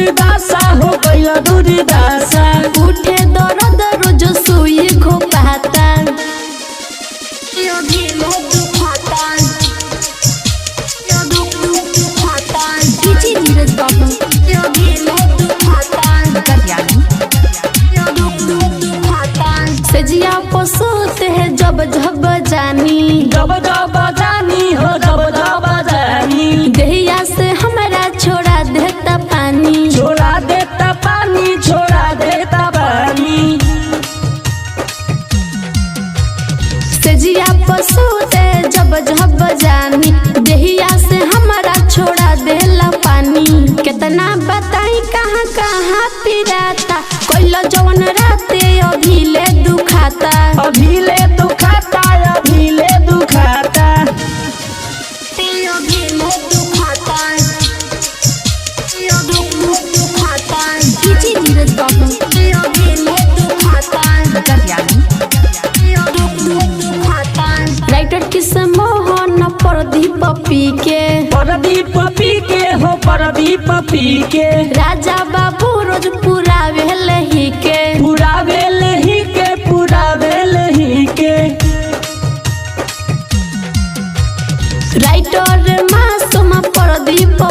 दुर्दासा हो गइल दुर्दासा। उठे दर्द रोज सुई घोपाता कीची नीरज बाबू सजिया पसोते है जब जब जानी जब जब जानी हो जब जब जानी। दहिया से हमारा छोड़ा देता पानी छोड़ा देता पानी छोड़ा देता पानी। सजिया पसोते जब जब जानी दहिया से हमारा छोड़ा देला पानी। कितना बताई कहाँ कहाँ पिराता कोइला जवन राते अभिले दुखाता अभिले दुखाता अभिले दुखाता। कीची नीरज बाबू राइटर किस मोहन प्रदीप पी के प्रदीप पी के हो प्रदीप पी के। राजा बाबू रोज पूरा भेल ही के पूरा भेल ही के पूरा भेल ही के। राइटर मासूम प्रदीप